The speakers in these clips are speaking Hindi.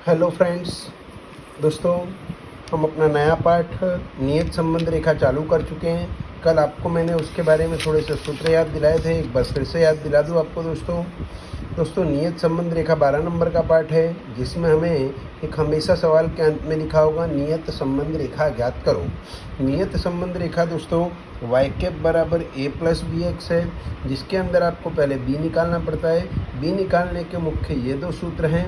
हेलो फ्रेंड्स, दोस्तों हम अपना नया पाठ नियत संबंध रेखा चालू कर चुके हैं। कल आपको मैंने उसके बारे में थोड़े से सूत्र याद दिलाए थे, एक बार फिर से याद दिला दूँ आपको। दोस्तों नियत संबंध रेखा 12 नंबर का पाठ है, जिसमें हमें एक हमेशा सवाल के अंत में लिखा होगा नियत संबंध रेखा ज्ञात करो। नियत संबंध रेखा दोस्तों y कैप बराबर a प्लस बी एक्स है, जिसके अंदर आपको पहले b निकालना पड़ता है। b निकालने के मुख्य ये दो सूत्र हैं।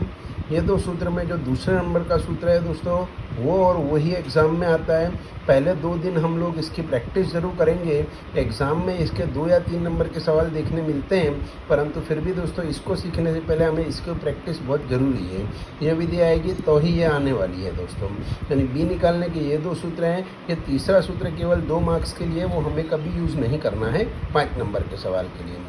ये दो सूत्र में जो दूसरे नंबर का सूत्र है दोस्तों, वो और वही एग्ज़ाम में आता है। पहले 2 दिन हम लोग इसकी प्रैक्टिस ज़रूर करेंगे। एग्ज़ाम में इसके 2 या 3 नंबर के सवाल देखने मिलते हैं, परंतु फिर भी दोस्तों इसको सीखने से पहले हमें इसकी प्रैक्टिस बहुत ज़रूरी है। यह विधि आएगी तो ही ये आने वाली है दोस्तों। यानी बी निकालने के ये 2 सूत्र हैं। ये तीसरा सूत्र केवल 2 मार्क्स के लिए, वो हमें कभी यूज़ नहीं करना है 5 नंबर के सवाल के लिए।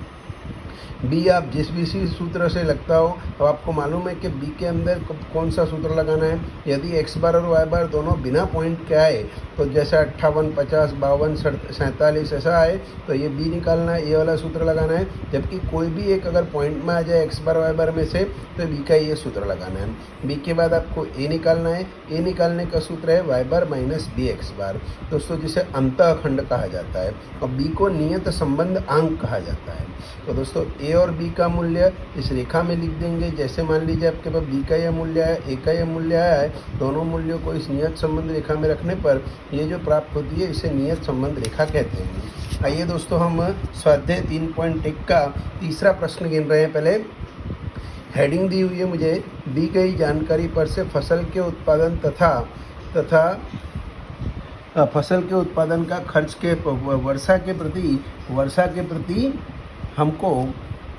बी आप जिस भी सूत्र से लगता हो, तो आपको मालूम है कि बी के अंदर कौन सा सूत्र लगाना है। यदि एक्स बार और वाई बार दोनों बिना पॉइंट के आए, तो जैसे 58, 50, 52, 47 ऐसा आए, तो ये बी निकालना है, ये वाला सूत्र लगाना है। जबकि कोई भी एक अगर पॉइंट में आ जाए एक्स बार वाई बार में से, तो बी का ये सूत्र लगाना है। बी के बाद आपको ए निकालना है। ए निकालने का सूत्र है वाई बार माइनस बी एक्स बार दोस्तों, जिसे अंतःखंड कहा जाता है, और बी को नियत संबंध अंक कहा जाता है। तो दोस्तों ए और बी का मूल्य इस रेखा में लिख देंगे। जैसे मान लीजिए आपके पास बी का यह मूल्य है, ए का यह मूल्य आया है, दोनों मूल्यों को इस नियत संबंध रेखा में रखने पर ये जो प्राप्त होती है, इसे नियत संबंध रेखा कहते हैं। आइए दोस्तों हम स्वाध्याय 3.1 का तीसरा प्रश्न गिन रहे हैं। पहले हेडिंग दी हुई है मुझे, दी गई जानकारी पर से फसल के उत्पादन तथा फसल के उत्पादन का खर्च के वर्षा के प्रति हमको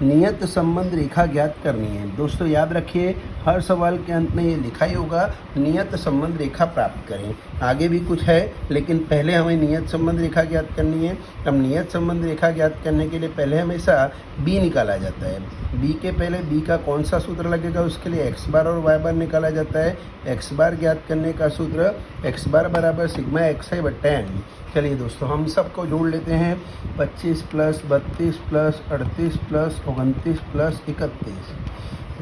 नियत संबंध रेखा ज्ञात करनी है। दोस्तों याद रखिए, हर सवाल के अंत में ये लिखा ही होगा नियत संबंध रेखा प्राप्त करें। आगे भी कुछ है, लेकिन पहले हमें नियत संबंध रेखा ज्ञात करनी है। अब नियत संबंध रेखा ज्ञात करने के लिए पहले हमेशा बी निकाला जाता है। बी के पहले बी का कौन सा सूत्र लगेगा, उसके लिए एक्स बार और वाई बार निकाला जाता है। एक्स बार ज्ञात करने का सूत्र एक्स बार बराबर सिग्मा एक्स आई बट्टा एन। चलिए दोस्तों हम सबको जोड़ लेते हैं। 25 प्लस 32 प्लस 38 प्लस 29 प्लस 31।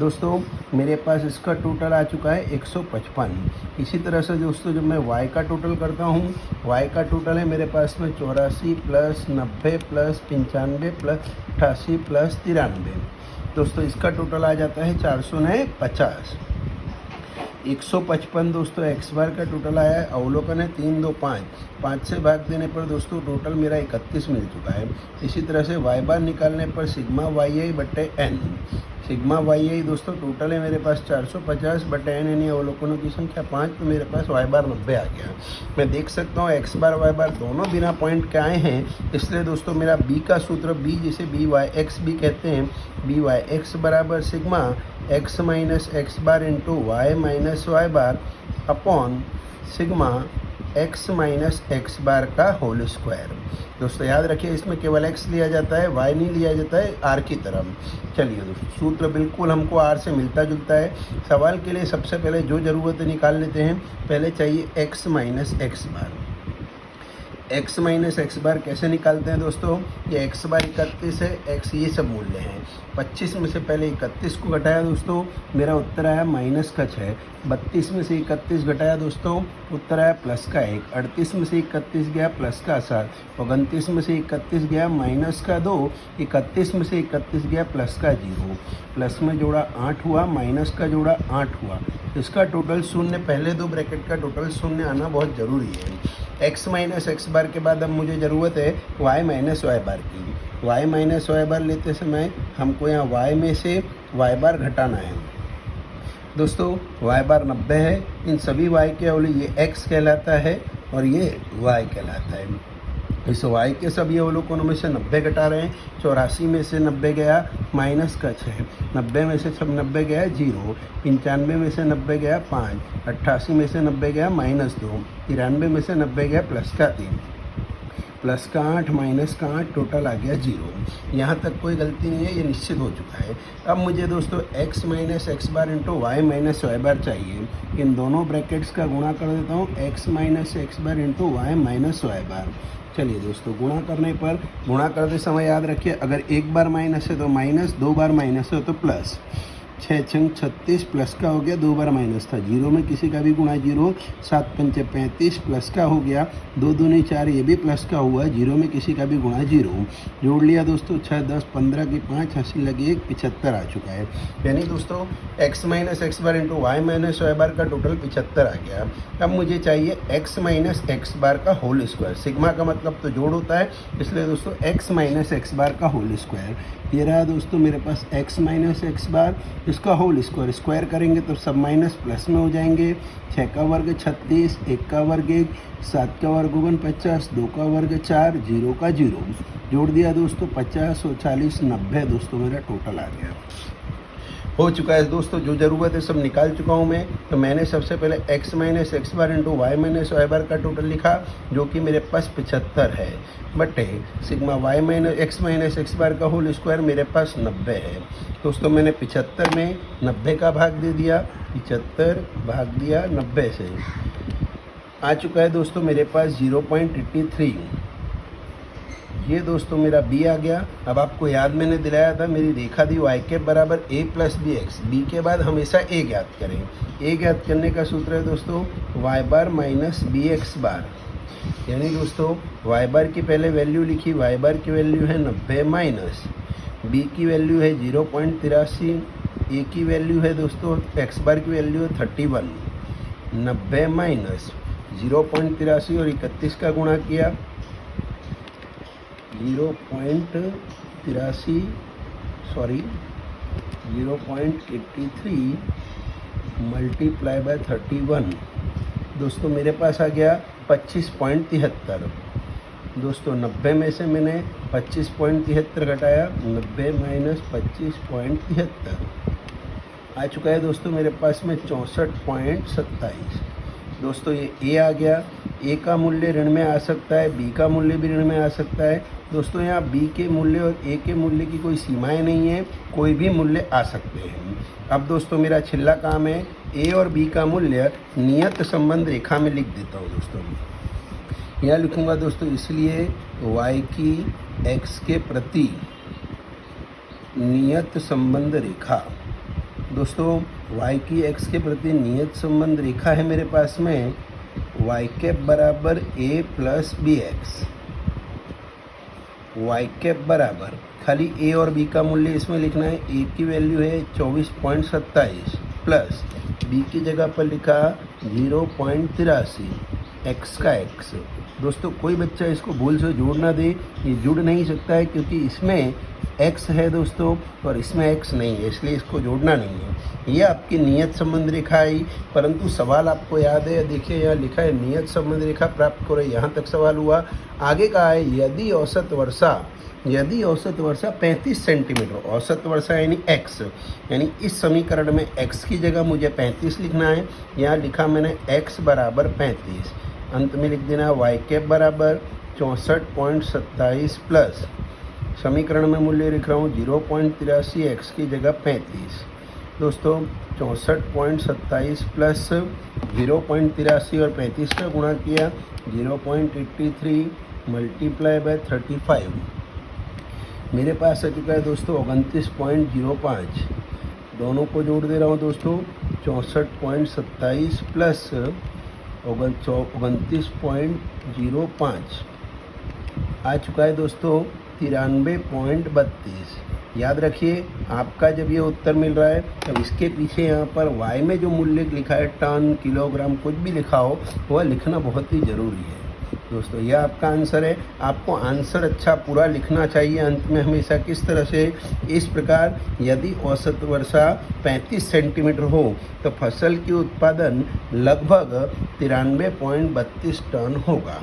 दोस्तों मेरे पास इसका टोटल आ चुका है 155। इसी तरह से दोस्तों जब मैं y का टोटल करता हूँ, y का टोटल है मेरे पास में 84 प्लस 90 प्लस 95 प्लस 88 प्लस 93। दोस्तों इसका टोटल आ जाता है 450। 155 दोस्तों एक्स बार का टोटल आया है। अवलोकन है 3, 2, 5। 5 से भाग देने पर दोस्तों टोटल मेरा 31 मिल चुका है। इसी तरह से वाई बार निकालने पर सिग्मा वाई आई बट्टे एन। सिग्मा वाई आई दोस्तों टोटल है मेरे पास 450 बट्टे एन, यानी अवलोकनों की संख्या 5, तो मेरे पास वाई बार 90 आ गया। मैं देख सकता हूँ एक्स बार वाई बार दोनों बिना पॉइंट के आए हैं, इसलिए दोस्तों मेरा बी का सूत्र, बी जिसे बी वाई एक्स भी कहते हैं, बी वाई एक्स बराबर sigma x minus x bar into y minus y bar upon sigma x minus x bar का होल स्क्वायर। दोस्तों याद रखिए, इसमें केवल एक्स लिया जाता है, वाई नहीं लिया जाता है आर की तरफ। चलिए दोस्तों सूत्र बिल्कुल हमको आर से मिलता जुलता है। सवाल के लिए सबसे पहले जो ज़रूरत है निकाल लेते हैं। पहले चाहिए एक्स माइनस एक्स बार। एक्स माइनस एक्स बार कैसे निकालते हैं दोस्तों, ये एक्स बार 31 है, एक्स ये सब मूल्य हैं। 25 में से पहले 31 को घटाया दोस्तों, मेरा उत्तर आया माइनस का 6। 32 में से 31 घटाया दोस्तों, उत्तर आया प्लस का 1। 38 में से 31 गया प्लस का 7। 29 में से 31 गया माइनस का 2। 31 में से 31 गया प्लस का 0। प्लस में जोड़ा 8 हुआ, माइनस का जोड़ा 8 हुआ। इसका टोटल शून्य, पहले 2 ब्रैकेट का टोटल शून्य आना बहुत ज़रूरी है। एक्स माइनस एक्स बार के बाद अब मुझे ज़रूरत है वाई माइनस वाई बार की। वाई माइनस वाई बार लेते समय हमको यहाँ वाई में से वाई बार घटाना है। दोस्तों वाई बार 90 है। इन सभी वाई के अवली ये एक्स कहलाता है और ये वाई कहलाता है। इस वाई के सभी अवलोकनों में से 90 घटा रहे हैं। 84 में से 90 गया माइनस का 6। 90 में से 90 गया 0। 95 में से 90 गया 5। 88 में से 90 गया माइनस 2। 93 में से 90 गया प्लस का 3। प्लस का 8 माइनस का 8, टोटल आ गया 0। यहाँ तक कोई गलती नहीं है, ये निश्चित हो चुका है। अब मुझे दोस्तों x minus x bar into y minus y बार चाहिए। इन दोनों ब्रैकेट्स का गुणा कर देता हूँ, x minus x bar into y minus y बार। चलिए दोस्तों गुणा करने पर, गुणा करते समय याद रखिए, अगर एक बार माइनस है तो माइनस, 2 बार माइनस है तो प्लस। 6 छंग 36 प्लस का हो गया, 2 बार माइनस था, जीरो में किसी का भी गुणा जीरो, 7 पंचे 35 प्लस का हो गया, 2 दूनी 4 ये भी प्लस का हुआ, जीरो में किसी का भी गुणा जीरो, जोड़ लिया दोस्तों, 6 10 15 की 5 80 लगी 1, 75 आ चुका है। यानी दोस्तों x minus x bar into y minus y बार का टोटल 75 आ गया। अब मुझे चाहिए x माइनस एक्स बार का होल स्क्वायर। सिग्मा का मतलब तो जोड़ होता है, इसलिए दोस्तों x माइनस एक्स बार का होल स्क्वायर। ये रहा दोस्तों मेरे पास x माइनस एक्स बार, इसका होल स्क्वायर, स्क्वायर करेंगे तो सब माइनस प्लस में हो जाएंगे। 6 का वर्ग 36, 1 का वर्ग 1, 7 का वर्ग 49, 2 का वर्ग 4, 0 का 0, जोड़ दिया दोस्तों, 50 और 40 90 दोस्तों मेरा टोटल आ गया। हो चुका है दोस्तों, जो ज़रूरत है सब निकाल चुका हूँ मैं। तो मैंने सबसे पहले x minus x bar into y minus y बार का टोटल लिखा, जो कि मेरे पास 75 है, बटे sigma Y minus x bar का होल स्क्वायर मेरे पास 90 है। दोस्तों मैंने 75 में 90 का भाग दे दिया, 75 भाग दिया 90 से, आ चुका है दोस्तों मेरे पास 0.83। ये दोस्तों मेरा b आ गया। अब आपको याद मैंने दिलाया था, मेरी रेखा दी वाई कैप बराबर a plus B X, B के बाद हमेशा a ज्ञात करें। a ज्ञात करने का सूत्र है दोस्तों y बार माइनस बी एक्स बार, यानी दोस्तों y बार की पहले वैल्यू लिखी, y बार की वैल्यू है 90 माइनस b की वैल्यू है 0.83, a की वैल्यू है दोस्तों x बार की वैल्यू है 31, 90 माइनस 0.83 और 31 का गुणा किया, 0.83 मल्टीप्लाई बाय 31 दोस्तों मेरे पास आ गया 25.73। दोस्तों 90 में से मैंने 25.73 घटाया, 90 माइनस 25.73 आ चुका है दोस्तों मेरे पास में 64.27। दोस्तों ये a आ गया, a का मूल्य ऋण में आ सकता है, b का मूल्य भी ऋण में आ सकता है। दोस्तों यहाँ b के मूल्य और a के मूल्य की कोई सीमाएं नहीं है, कोई भी मूल्य आ सकते हैं। अब दोस्तों मेरा छिल्ला काम है, a और b का मूल्य नियत संबंध रेखा में लिख देता हूँ दोस्तों। यहाँ लिखूँगा दोस्तों, इसलिए y की x के प्रति नियत संबंध रेखा, दोस्तों y की x के प्रति नियत संबंध रेखा है मेरे पास में y कैप बराबर a plus B X, Y cap बराबर, खाली a और b का मूल्य इसमें लिखना है। a की वैल्यू है 24.27 प्लस b की जगह पर लिखा 0.83, x का x। दोस्तों कोई बच्चा इसको भूल से जोड़ ना दे, ये जुड़ नहीं सकता है क्योंकि इसमें x है दोस्तों और इसमें x नहीं है, इसलिए इसको जोड़ना नहीं है। ये आपकी नियत संबंध रेखा आई, परंतु सवाल आपको याद है, देखिए यहाँ लिखा है नियत संबंध रेखा प्राप्त करो, यहाँ तक सवाल हुआ। आगे का है यदि औसत वर्षा 35 सेंटीमीटर, औसत वर्षा यानी x, यानी इस समीकरण में x की जगह मुझे 35 लिखना है। यहाँ लिखा मैंने x बराबर 35, अंत में लिख देना y कैप बराबर 64.27 प्लस समीकरण में मूल्य लिख रहा हूँ 0.83, x की जगह 35। दोस्तों 64.27 प्लस 0.83 और 35 का गुणा किया, 0.83 मल्टीप्लाई बाय 35 मेरे पास आ चुका है दोस्तों 29.05। दोनों को जोड़ दे रहा हूँ दोस्तों, 64.27 प्लस 29.05 आ चुका है दोस्तों 93.32। याद रखिए, आपका जब ये उत्तर मिल रहा है तब इसके पीछे यहाँ पर y में जो मूल्य लिखा है, टन, किलोग्राम, कुछ भी लिखा हो, वह लिखना बहुत ही ज़रूरी है दोस्तों। यह आपका आंसर है। आपको आंसर अच्छा पूरा लिखना चाहिए अंत में हमेशा। किस तरह से? इस प्रकार, यदि औसत वर्षा 35 सेंटीमीटर हो तो फसल की उत्पादन लगभग 93.32 टन होगा।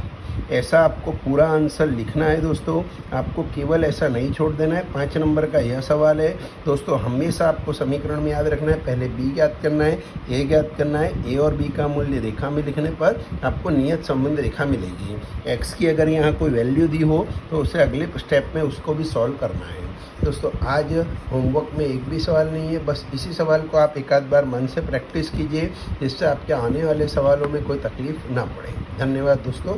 ऐसा आपको पूरा आंसर लिखना है दोस्तों। आपको केवल ऐसा नहीं छोड़ देना है। 5 नंबर का यह सवाल है दोस्तों। हमेशा आपको समीकरण में याद रखना है, पहले बी ज्ञात करना है, ए ज्ञात करना है। ए और बी का मूल्य रेखा में लिखने पर आपको नियत संबंध रेखा मिलेगी। एक्स की अगर यहाँ कोई वैल्यू दी हो तो उसे अगले स्टेप में उसको भी सॉल्व करना है दोस्तों। आज होमवर्क में एक भी सवाल नहीं है, बस इसी सवाल को आप एक आध बार मन से प्रैक्टिस कीजिए, जिससे आपके आने वाले सवालों में कोई तकलीफ ना पड़े। धन्यवाद दोस्तों।